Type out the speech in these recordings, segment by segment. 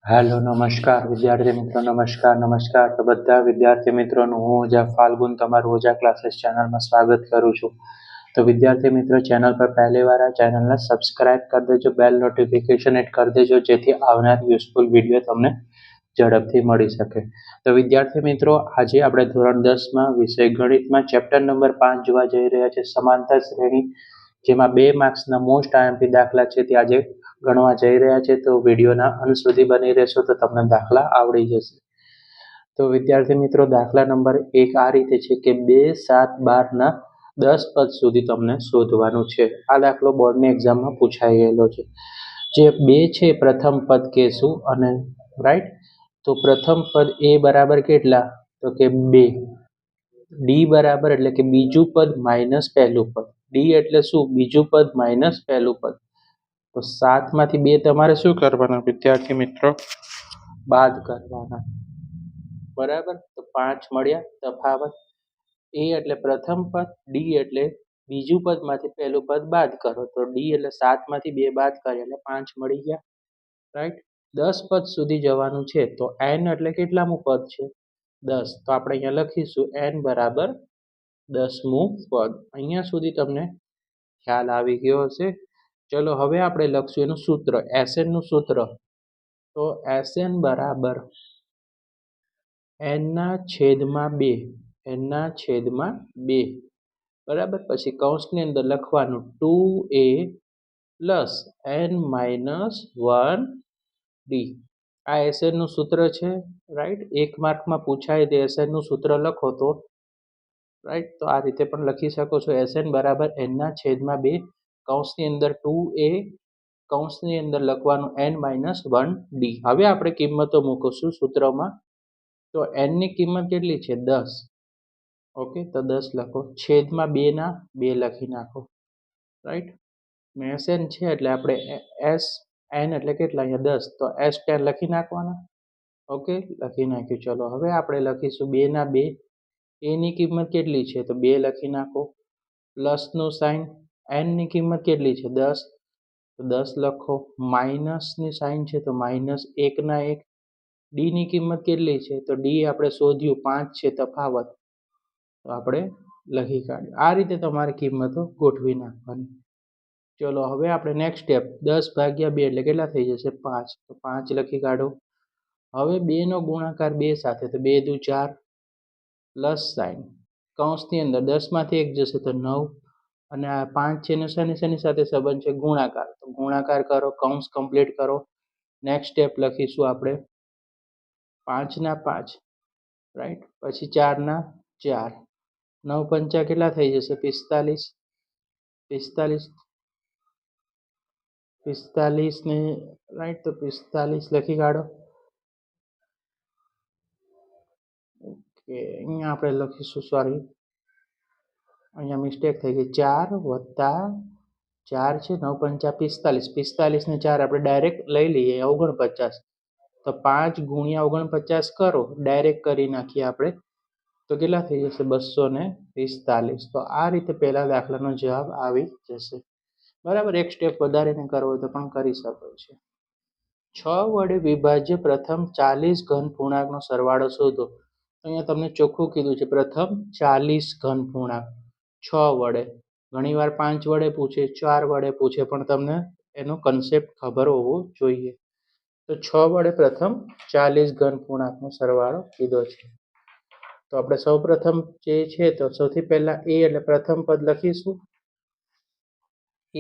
Hello નમસ્કાર વિદ્યાર્થી મિત્રો, નમસ્કાર. તો બધા વિદ્યાર્થી મિત્રોનું હું ઓજા ફાલ્ગુન તમારું ઓજા ક્લાસીસ ચેનલમાં સ્વાગત કરું છું. તો વિદ્યાર્થી મિત્રો, ચેનલ પર પહેલી વાર આ ચેનલને સબસ્ક્રાઇબ કરી દેજો, બેલ નોટિફિકેશન એડ કરી દેજો, જેથી આવનાર યુઝફુલ વિડીયો તમને ઝડપથી મળી શકે. તો વિદ્યાર્થી મિત્રો, આજે આપણે ધોરણ 10માં વિષય ગણિતમાં ચેપ્ટર નંબર 5 જોવા જઈ રહ્યા છે, સમાંતર શ્રેણી, જેમાં 2 માર્ક્સના મોસ્ટ આઈએમપી દાખલા છે તે આજે ગણવા જઈ રહ્યા છે. તો વિડીયોના અંત સુધી બની રહેશો તો તમને દાખલા આવડી જશે. તો વિદ્યાર્થી મિત્રો, દાખલા નંબર 1 આ રીતે છે કે 2, 7, 12 10 પદ સુધી તમને શોધવાનું છે. આ દાખલો બોર્ડની એક્ઝામમાં પૂછાઈ ગયેલો છે. જે 2 છે પ્રથમ પદ કહેશું, અને રાઈટ, તો પ્રથમ પદ એ બરાબર કેટલા, તો કે 2. ડી બરાબર એટલે કે બીજું પદ માઇનસ પહેલું પદ. ડી એટલે શું? બીજું પદ માઇનસ પહેલું પદ. તો 7 માંથી 2 તમારે શું કરવાના વિદ્યાર્થી મિત્રો? બાદ કરવાના. બરાબર, તો 5 મળ્યા તફાવત. એ એટલે પ્રથમ પદ, ડી એટલે બીજું પદ માંથી પહેલું પદ બાદ કરો, તો ડી એટલે 7 માંથી 2 બાદ કર્યા એટલે 5 મળી ગયા. રાઈટ, 10 પદ સુધી જવાનું છે. તો n એટલે કેટલામું પદ છે? 10. તો આપણે અહીંયા લખીશું n બરાબર 10મું પદ. અહીંયા સુધી તમને ખ્યાલ આવી ગયો હશે. ચલો હવે આપણે લખશું એનું સૂત્ર, Sn નું સૂત્ર. તો Sn બરાબર n ના છેદમાં 2. બરાબર, પછી કૌંસની અંદર લખવાનું 2a plus n minus 1d. આ Sn નું સૂત્ર છે. રાઈટ, 1 માર્કમાં પૂછાય તે Sn નું સૂત્ર લખો તો રાઈટ, તો આ રીતે પણ લખી શકો છો. Sn બરાબર n ના છેદમાં 2, કૌંસની અંદર 2a, કૌંસની અંદર લખવાનું n માઇનસ 1d. હવે આપણે કિંમતો મૂકીશું સૂત્રમાં. તો n ની કિંમત કેટલી છે? 10. ઓકે, તો 10 લખો. છેદમાં 2 ના 2 લખી નાખો. રાઈટ, Sn છે એટલે આપણે Sn એટલે કેટલા અહીંયા 10, તો S10 લખી નાખવાના. ઓકે, લખી નાખ્યું. ચલો હવે આપણે લખીશું 2 ના 2. a ની કિંમત કેટલી છે? તો 2 લખી નાખો. પ્લસનું સાઇન. n ની કિંમત કેટલી છે? 10, તો 10 લખો. માઇનસની સાઇન છે તો માઇનસ 1 ના 1. ડી ની કિંમત કેટલી છે? તો ડી આપણે શોધ્યું 5 છે તફાવત, તો આપણે લખી કાઢ્યું. આ રીતે તમારે કિંમતો ગોઠવી નાખવાની. ચલો હવે આપણે નેક્સ્ટ સ્ટેપ, 10 ભાગ્યા 2 એટલે કેટલા થઈ જશે? 5. તો 5 લખી કાઢો. હવે 2 નો ગુણાકાર 2 સાથે, તો 2 દુ 4 પ્લસ સાઇન. કૌંસની અંદર 10 માંથી 1 જશે તો 9, અને આ 5 છે ને શેની સાથે સંબંધ છે? ગુણાકાર. તો ગુણાકાર કરો, કૌંસ કમ્પ્લીટ કરો. નેક્સ્ટ સ્ટેપ લખીશું આપણે 5 ના 5. રાઈટ, પછી 4 ના 4. 9 પંચા કેટલા થઈ જશે? 45 ને રાઈટ, તો 45 લખી કાઢો. ઓકે, અહીંયા આપણે લખીશું, સોરી અહીંયા મિસ્ટેક થઈ ગઈ. 4 વત્તા 4 છે, 9 પંચા 45. 45 ને 4 આપણે ડાયરેક્ટ લઈ લઈએ 49. તો 5 ગુણ્યા 49 કરો, ડાયરેક્ટ કરી નાખીએ આપણે, તો કેટલા થઈ જશે? 245. તો આ રીતે પહેલા દાખલાનો જવાબ આવી જશે. બરાબર, એક સ્ટેપ વધારીને કરવો હોય તો પણ કરી શકો છો. 6 વડે વિભાજ્ય પ્રથમ 40 ઘન પૂર્ણાંકનો સરવાળો શોધો. અહીંયા તમને ચોખ્ખું કીધું છે, પ્રથમ 40 ઘન પૂર્ણાંક 6 વડે. ઘણીવાર 5 વડે પૂછે, 4 વડે પૂછે, પણ તમને એનો કન્સેપ્ટ ખબર હોવો જોઈએ. તો 6 વડે પ્રથમ 40 ઘન પૂર્ણાંકનો સરવાળો કીધો છે. તો આપણે સૌ પ્રથમ જે છે, તો સૌથી પહેલા a એટલે પ્રથમ પદ લખીશું.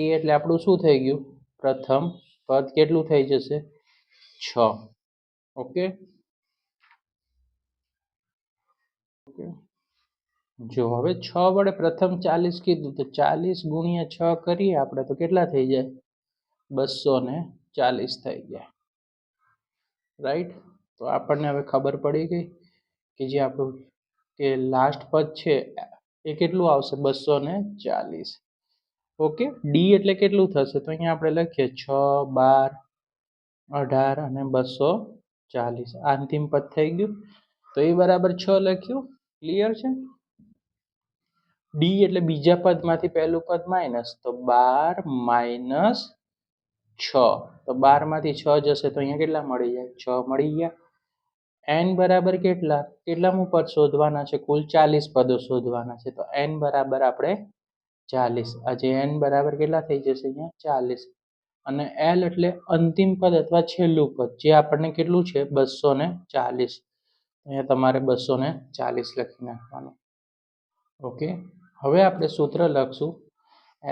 a એટલે આપણું શું થઈ ગયું? પ્રથમ પદ. કેટલું થઈ જશે? 6. ઓકે, જો હવે 6 વડે પ્રથમ 40 કીધું, તો 40 ગુણ્યા 6 કરીએ આપણે તો કેટલા થઈ જાય? 240 થઈ ગયા. રાઈટ, તો આપણને હવે ખબર પડી ગઈ કે જે આપણું કે લાસ્ટ પદ છે એ કેટલું આવશે? 240. ઓકે, ડી એટલે કેટલું થશે? તો અહીંયા આપણે લખીએ 6, 12, 18 અને 240. અંતિમ પદ થઈ ગયું. તો એ બરાબર 6 લખ્યું. ક્લિયર છે? ડી એટલે બીજા પદમાંથી પહેલું પદ માઇનસ, તો 12 માઇનસ 6, તો 12માંથી 6 જશે તો અહીંયા કેટલા મળી જાય? 6 મળી ગયા. n બરાબર કેટલામું પદ શોધવાના છે? કુલ 40 પદો શોધવાના છે. તો n બરાબર આપણે 40. આજે n બરાબર કેટલા થઈ જશે? અહીંયા 40. અને l એટલે અંતિમ પદ અથવા છેલ્લું પદ, જે આપણને કેટલું છે? 240. અહીંયા તમારે 240 લખી નાખવાનું. ઓકે, હવે આપણે સૂત્ર લખશું.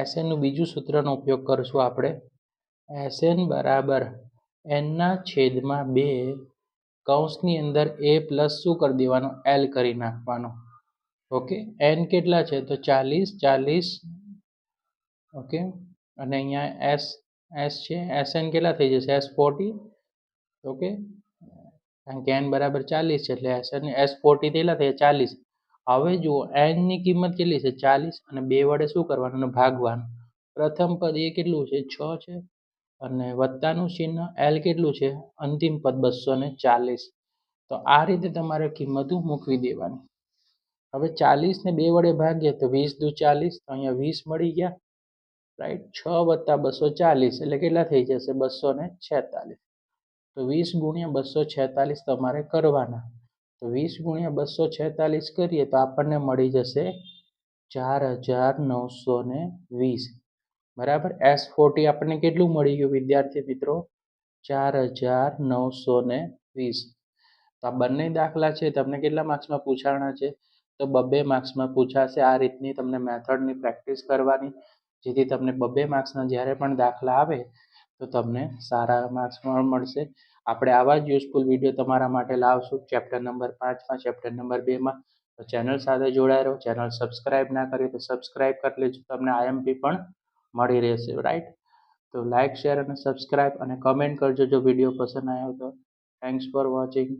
Sn નું બીજું સૂત્રનો ઉપયોગ કરશું આપણે. Sn બરાબર n ના છેદમાં 2 કૌંસની અંદર a પ્લસ શું કરી દેવાનો? l કરી નાખવાનો. ઓકે, n કેટલા છે? તો 40. ઓકે, અને અહીંયા s છે, Sn કેટલા થઈ જશે? S40. ઓકે, કારણ કે n બરાબર 40 છે એટલે S40 કેટલા થયા? 40. હવે જુઓ n ની કિંમત કેટલી છે? 40, અને 2 વડે શું કરવાનું? ભાગવાનું. પ્રથમ પદ એ કેટલું છે? 6 છે, અને વત્તાનું ચિહ્ન. l કેટલું છે? અંતિમ પદ 240. તો આ રીતે તમારે કિંમતો મૂકવી દેવાની. હવે 40 ને 2 વડે ભાગીએ તો 20 દુ 40, તો અહીંયા 20 મળી ગયા. રાઈટ, 6 વત્તા 240 એટલે કેટલા થઈ જશે? 246. તો 20 ગુણ્યા 246 તમારે કરવાના. તો 20 ગુણ્યા 246 કરીએ તો આપણને મળી જશે 4920. બરાબર. S40 આપણને કેટલું મળી ગયું વિદ્યાર્થી મિત્રો? 4920. તો આ બંને દાખલા છે તમને કેટલા માર્ક્સમાં પૂછાણા છે? તો 2 માર્ક્સમાં પૂછાશે. આ રીતની તમને મેથડની પ્રેક્ટિસ કરવાની, જેથી તમને 2 માર્ક્સના જ્યારે પણ દાખલા આવે તો તમને સારા માર્ક્સ મળશે. આપણે આવા જ યુઝફુલ વિડીયો તમારા માટે લાવશું ચેપ્ટર નંબર 5માં, ચેપ્ટર નંબર 2માં. તો ચેનલ સાથે જોડાઈ રહો. ચેનલ સબસ્ક્રાઈબ ના કરી તો સબસ્ક્રાઈબ કરી લેજો, તમને IMP પણ મળી રહેશે. રાઈટ, તો લાઇક, શેર અને સબસ્ક્રાઈબ અને કમેન્ટ કરજો જો વિડીયો પસંદ આવ્યો તો. Thanks for watching.